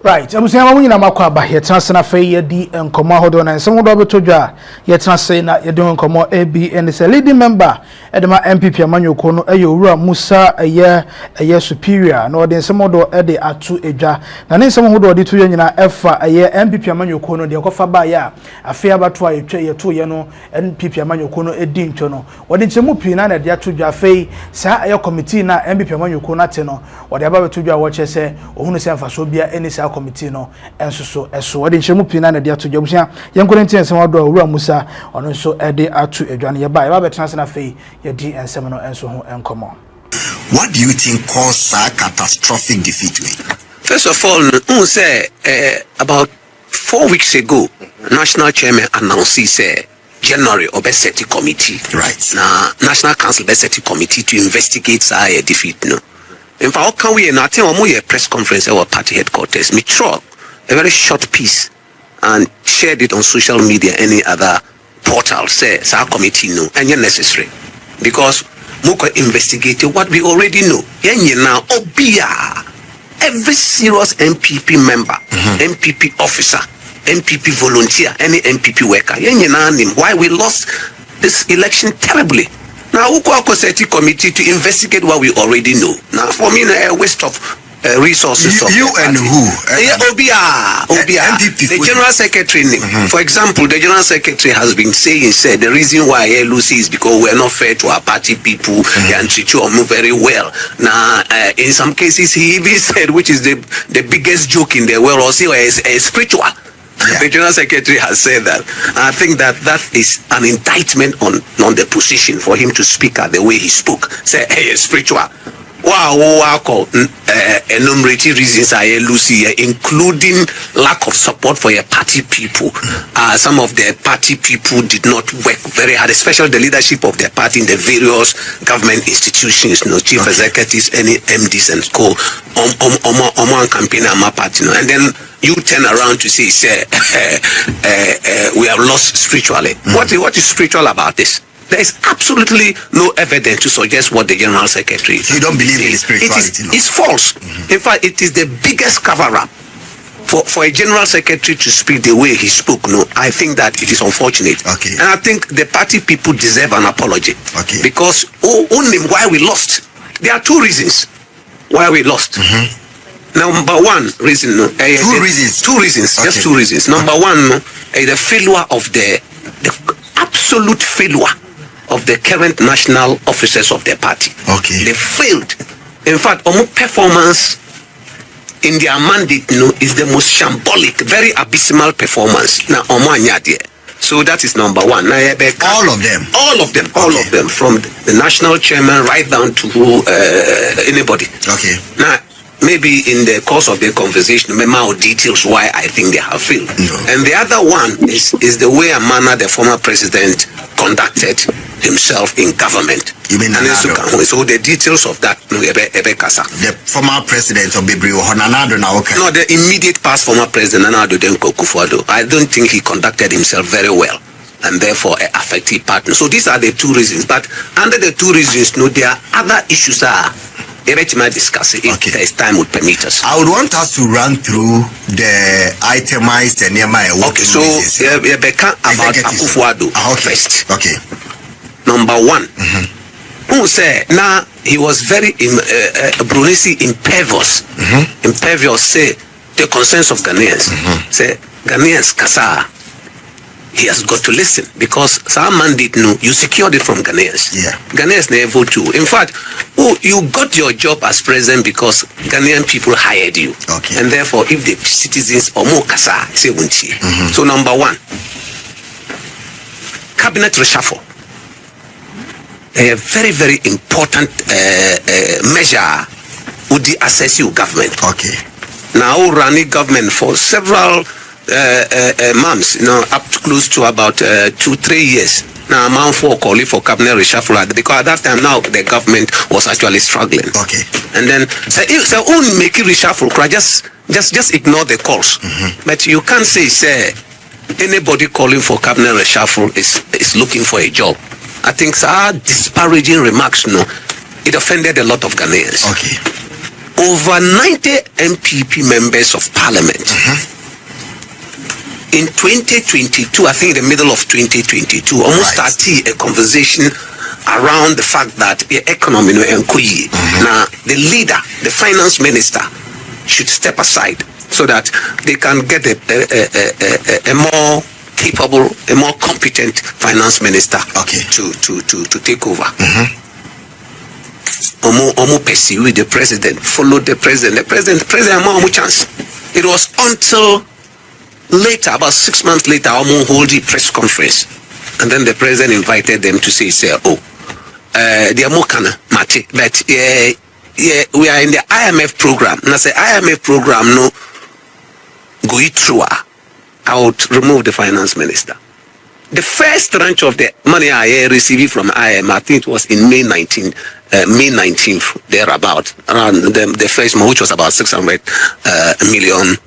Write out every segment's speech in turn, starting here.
Right, I'm saying I'm going to yet transfer fee di enkomo hodo na nsem do beto dwa yet transfer na ye do enkomo AB and is a leading member edema NPP amanyoko no owura Musah eye superior na ode nsem do ede atu edwa na ne nsem hodo ode to nyina efa eye NPP amanyoko no de kofa ba ya afia bato ayetwe ye to ye no NPP amanyoko no edi ntwo no ode nchemu pii na de atu dwa fei sa eye committee na NPP amanyoko na te no ode aba beto dwa wo chese ohunu se mfaso bia eni sa committee no enso eso wode nchemu pina na de ato dwabusha yenkorenti ensem wado awura Musah ono nso ede atu edwane ye ba betena na fei ye di ensem no enso ho enkomo. What do you think caused a catastrophic defeat? First of all, say about 4 weeks ago, National Chairman announced January obesity committee. Right. Now National Council obesity committee to investigate a defeat. No. In fact, how can we not tell a press conference at our party headquarters? Me throw a very short piece and shared it on social media, any other portal, say our committee no, and you're necessary. Because Muka investigated what we already know. Now, Obia, every serious NPP member, NPP officer, NPP volunteer, any NPP worker, why we lost this election terribly. Now, Oquaye committee to investigate what we already know. Now, for me, a waste of resources. You and who? Obia. The General Secretary. For example, the General Secretary has been said the reason why Lucy is because we're not fair to our party people and treat you very well. Now, in some cases, he even said, which is the biggest joke in the world, also a spiritual. Yeah. The General Secretary has said that. I think that is an indictment on the position for him to speak at the way he spoke. Say, hey, spiritual. Wow, enumerating reasons are Lucy, including lack of support for your party people. Some of the party people did not work very hard, especially the leadership of their party in the various government institutions, chief executives, any MDs and co. Campaign party, and then you turn around to say, we have lost spiritually. What is spiritual about this? There is absolutely no evidence to suggest what the General Secretary is. So you don't believe in spirituality? It's false. In fact, it is the biggest cover-up for a General Secretary to speak the way he spoke. No, I think that it is unfortunate. Okay. And I think the party people deserve an apology. Okay. Because only why we lost. There are two reasons why we lost. Number one reason, Two reasons. Okay. Just two reasons. Number one, the failure of the absolute failure of the current national officers of the party. Okay. They failed. In fact, performance in their mandate is the most shambolic, very abysmal performance. Now, so that is number one. All of them. All of them, from the national chairman right down to anybody. Okay. Now, maybe in the course of the conversation, more details why I think they have failed. No. And the other one is the way and manner the former president conducted himself in government. You mean Addo? So the details of that, the former president of Addo now. No, the immediate past former president Addo Kofi. I don't think he conducted himself very well, and therefore an affected partner. So these are the two reasons. But under the two reasons, there are other issues discuss it if there is time would permit us. I would want us to run through the itemized and okay, so about Akufo-Addo first. Okay. Number one, who said now he was very impervious. Impervious say the concerns of Ghanaians. Say Ghanaians kasa. He has got to listen because some mandate you secured it from Ghanaians. Yeah. Ghanaians never too. In fact, you got your job as president because Ghanaian people hired you. Okay. And therefore, if the citizens or more kasa say wunti. So number one, cabinet reshuffle. A very, very important measure would assess your government. Okay. Now running government for several months, up to close to about 2-3 years. Now I'm for calling for cabinet reshuffle because at that time now the government was actually struggling. Okay. And then so only make it reshuffle, just ignore the calls. But you can't say anybody calling for cabinet reshuffle is looking for a job. I think disparaging remarks, it offended a lot of Ghanaians. Okay. over 90 NPP members of parliament. In 2022, I think in the middle of 2022, almost started a conversation around the fact that the economy and now the leader, the finance minister, should step aside so that they can get a more capable, a more competent finance minister to take over. Omo pursue the president, follow the president. The president more chance. It was until later, about 6 months later, Omo hold the press conference, and then the president invited them to say, they are more kind of mate, but we are in the IMF program. And I say IMF program no go it through. I would remove the finance minister. The first tranche of the money I received from IMF, I think it was in May 19th, thereabout, around the first month, which was about $600 million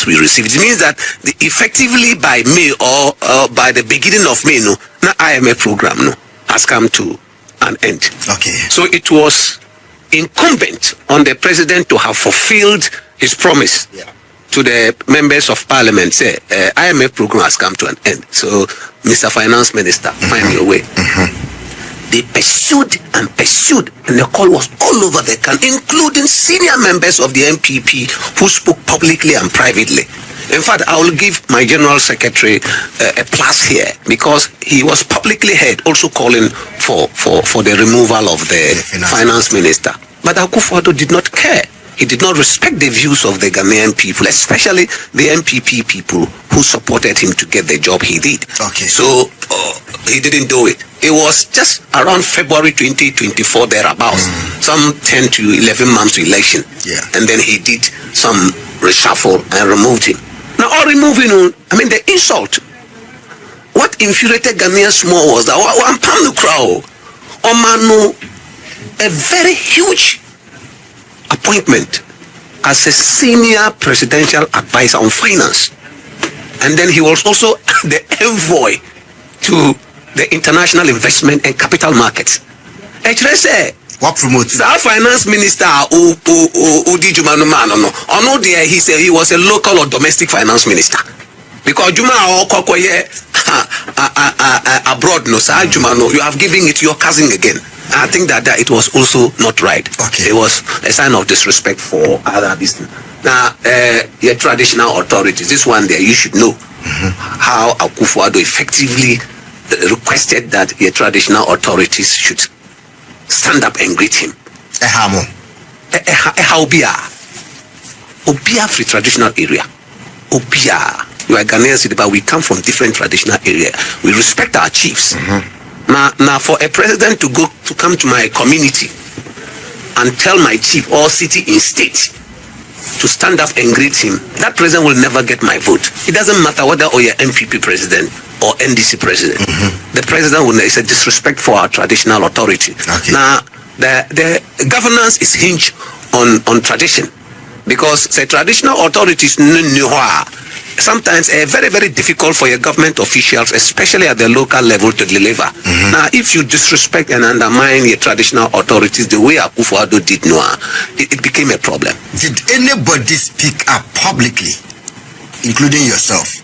we received. It means that effectively by May or by the beginning of May, no IMF program has come to an end. So it was incumbent on the president to have fulfilled his promise to the members of parliament. Say IMF program has come to an end. So Mr. Finance Minister, find your way. They pursued, and the call was all over the country, including senior members of the NPP who spoke publicly and privately. In fact, I will give my general secretary a plus here, because he was publicly heard also calling for the removal of the finance minister. But Akufo-Addo did not care. He did not respect the views of the Ghanaian people, especially the NPP people who supported him to get the job he did. So he didn't do it. It was just around February 2024 thereabouts, some 10 to 11 months to election. And then he did some reshuffle and removed him. Now, all removing, I mean, the insult. What infuriated Ghanaians more was that one pound the crowd, a very huge appointment as a senior presidential advisor on finance, and then he was also the envoy to the international investment and capital markets. What promotes the finance minister? He said he was a local or domestic finance minister, because Juma Oquaye abroad you have given it to your cousin again. I think that it was also not right. It was a sign of disrespect for other business. Now, your traditional authorities, this one there, you should know how Akufo-Addo effectively requested that your traditional authorities should stand up and greet him. Obia free traditional area. Obia. You are Ghanaians, but we come from different traditional area. We respect our chiefs. Now, for a president to come to my community and tell my chief or city in state to stand up and greet him, that president will never get my vote. It doesn't matter whether you're NPP president or NDC president. The president will. It's a disrespect for our traditional authority. Now, the governance is hinged on tradition, because the traditional authorities sometimes very, very difficult for your government officials, especially at the local level, to deliver. Now, if you disrespect and undermine your traditional authorities the way Akufo-Addo did, it became a problem. Did anybody speak up publicly, including yourself?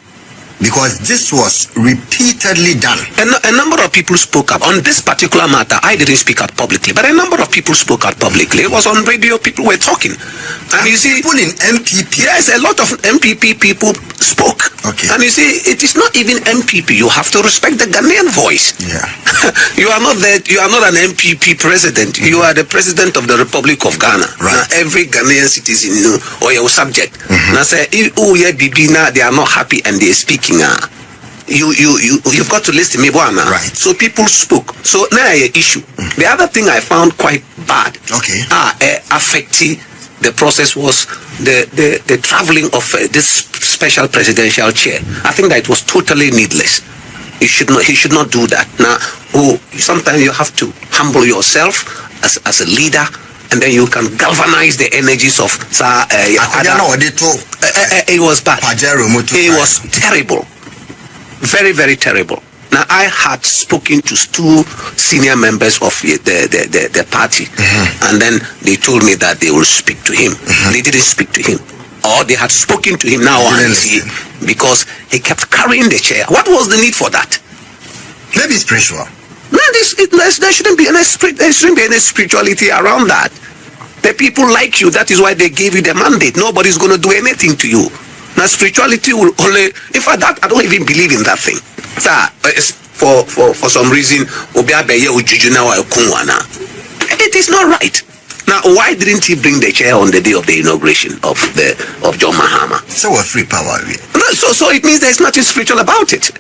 Because this was repeatedly done. A number of people spoke up. On this particular matter, I didn't speak out publicly, but a number of people spoke out publicly. It was on radio, people were talking. And you see, people in NPP. Yes, a lot of NPP people spoke. And you see, it is not even NPP. You have to respect the Ghanaian voice. You are not an NPP president. You are the president of the Republic of Ghana. Now, every Ghanaian citizen or your subject. Now say, they are not happy and they are speaking. You've got to listen to me, So people spoke. So now an issue. The other thing I found quite bad, affecting the process, was the traveling of this special presidential chair. I think that it was totally needless. He should not do that. Now, sometimes you have to humble yourself as a leader, and then you can galvanize the energies of it was bad. It was terrible. Very, very terrible. Now I had spoken to 2 senior members of the party, and then they told me that they will speak to him. They didn't speak to him, or they had spoken to him now because he kept carrying the chair. What was the need for that? Maybe spiritual. No, there shouldn't be any spirituality around that. The people like you. That is why they gave you the mandate. Nobody's going to do anything to you. Now spirituality will only. In fact, that I don't even believe in that thing. For some reason, it is not right. Now, why didn't he bring the chair on the day of the inauguration of John Mahama? So we're free power. So it means there's nothing spiritual about it.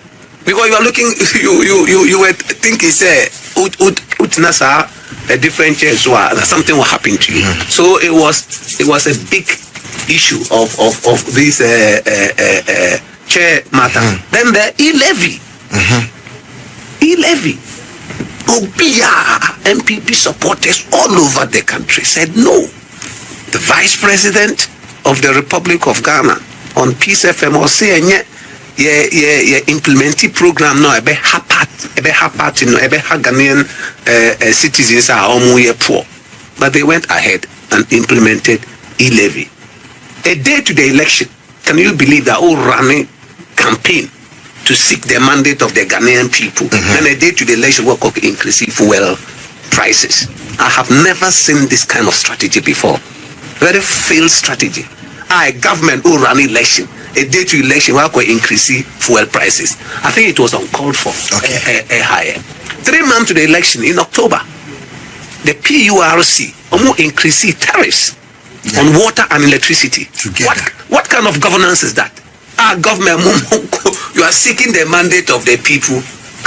Because you are looking, you were thinking, say, Nasa, a different chair, so something will happen to you. So it was a big issue of this chair matter. Then the e-levy. E-levy. NPP supporters all over the country said no. The Vice President of the Republic of Ghana on Peace FM was saying, implementing program now ebe hapat no ebe Ghanaian citizens are almost poor, but they went ahead and implemented e-levy. A day to the election, can you believe that all running campaign to seek the mandate of the Ghanaian people, and a day to the election work of increasing fuel prices? I have never seen this kind of strategy before. Very failed strategy. Government who run election, a day to election work will increase fuel prices. I think it was uncalled for. Higher. 3 months to the election in October, the PURC almost increased tariffs on water and electricity. What kind of governance is that? Government, you are seeking the mandate of the people,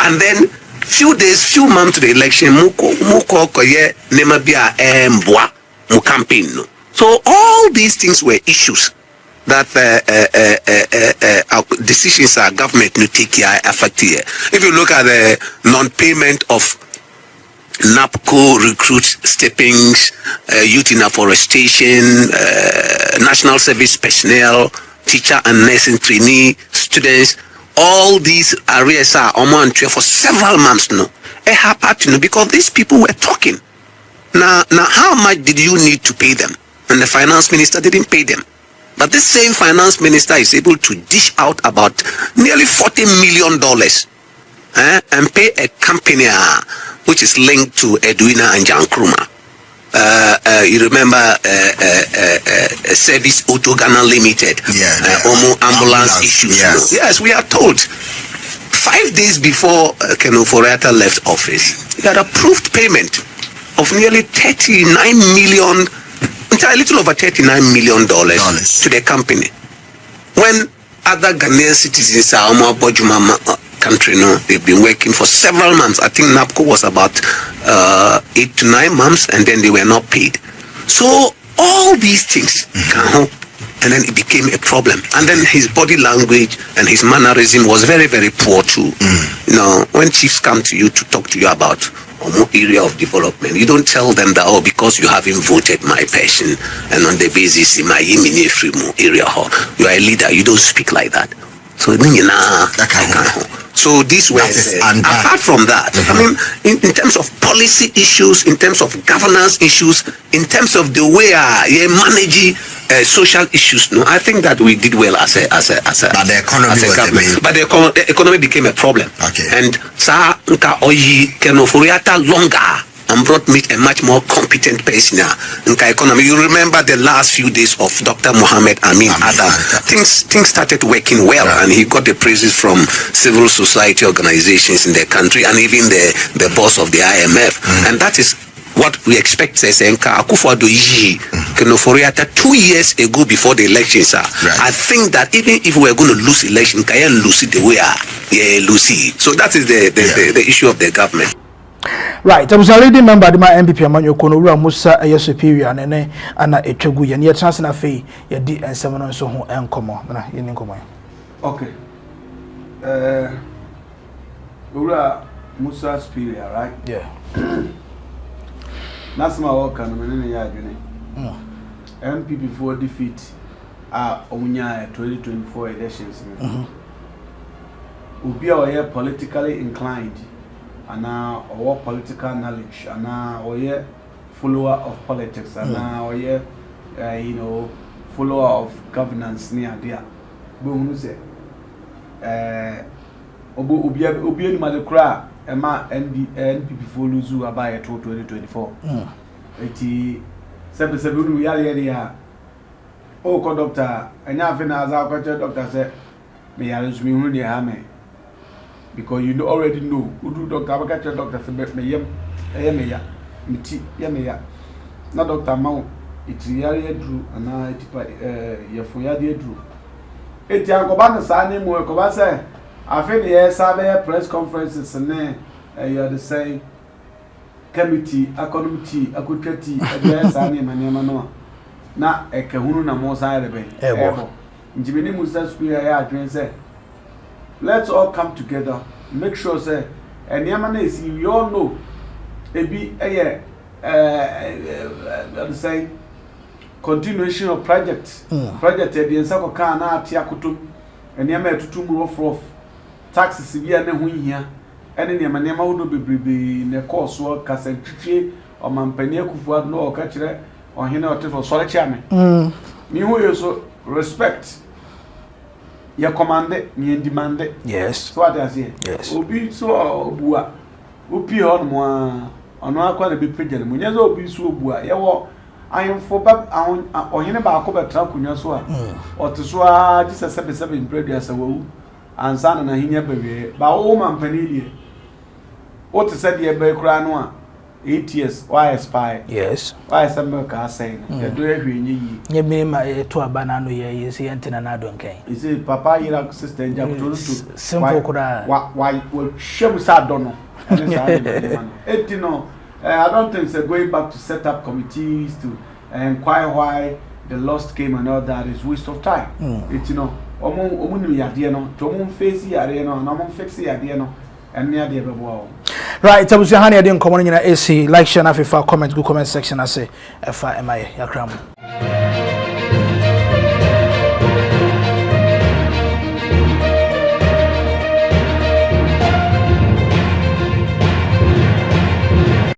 and then few months to the election, so all these things were issues that decisions our government to take care affect here. If you look at the non-payment of NAPCO recruit steppings, youth in afforestation, national service personnel, teacher and nursing trainee, students, all these arrears are on for several months now. It happened because these people were talking. Now, how much did you need to pay them? And the finance minister didn't pay them. But this same finance minister is able to dish out about nearly $40 million and pay a company which is linked to Edwina and John Krumah. You remember Service Auto Ghana Limited, ambulance issues. Yes, we are told 5 days before Ken Oforiatta left office, he had approved payment of nearly 39 million, a little over $39 million to the company. When other Ghanaian citizens are country, they've been working for several months. I think NAPCO was about 8 to 9 months, and then they were not paid. So all these things and then it became a problem. And then his body language and his mannerism was very, very poor too. You know, when chiefs come to you to talk to you about area of development, you don't tell them that, because you haven't voted my person, and on the basis in my area, you are a leader, you don't speak like that. So so this was apart from that, I mean, in terms of policy issues, in terms of governance issues, in terms of the way you manage social issues, I think that we did well as a but the economy as a government. But the economy became a problem. And longer and brought me a much more competent person in the economy. You remember the last few days of Dr. Mohammed Adom. Things started working well, and he got the praises from civil society organizations in the country, and even the boss of the IMF. And that is what we expect. Say, 2 years ago before the elections, I think that even if we are going to lose election, can lose it the way lose. So that is the issue of the government. Right, I was a leading member of my NPP Amanyo Kono Musah a superior and a Chegu and yet chance na fe ye di and 7 so ho enkomo na ye nkomo. Okay. Ura Musah superior, right? Yeah. Nasma waka no menene ya adwene. NPP for defeat omunya 2024 elections. obi a oyɛ politically inclined ana or political knowledge ana oyɛ follower of politics ana oyɛ you know follower of governance near there bo hunu say obi ni made kra ema NPP follow zu about 2024 eti sebe unu yale ya o ko doctor anya afi na aza ko doctor say me yale su mi hunu dey ha me because you already know udu doctor abaka doctor say me yem me ya miti ya me ya na doctor ma iti yale edru ana etipa yefo yade edru eti akoba no sa ni mu akoba say afi ne sabe press conferences ne you the same committee economy akutati e sa ni manema no na ekahunu na mo sa rebe ebo njibini Musah school ya adwen say let's all come together make sure say enema na esi we all know ebi the same continuation of project e nsa ko kan na ate akotom enema etutum rof taxes bi na ho hia ene nema hodo bebrebe ne course wo kasantwitwe o mampani akufu no o ka kire ohene otefo sore chiame mi hu yeso respect ya commande mi demand yes so what I say yes obi so obua opi on mo ono akwa na be page na munye so obi so obua ye wo ayemfo ba ohene ba akoba tra kunwa so a oteso a Jesus 77 previous awu ansa na hinya bewe ba wo mampani lie what said ye be kura no a 8 years why spy yes why some ka say no do ehwe nyi nye me ma to abana no ye yesi entina na don kan isi papa yira sister nja to simple kura why shemu sa do no etino I don't think it's going back to set up committees to inquire why the lost came and all that is waste of time etino omo ni yade no to omo face yade no na omo fix yade no enne ade bebo awo right tabusu hani ade nkomo nyina AC like share na fifa comment go comment section ase efa emaye yakram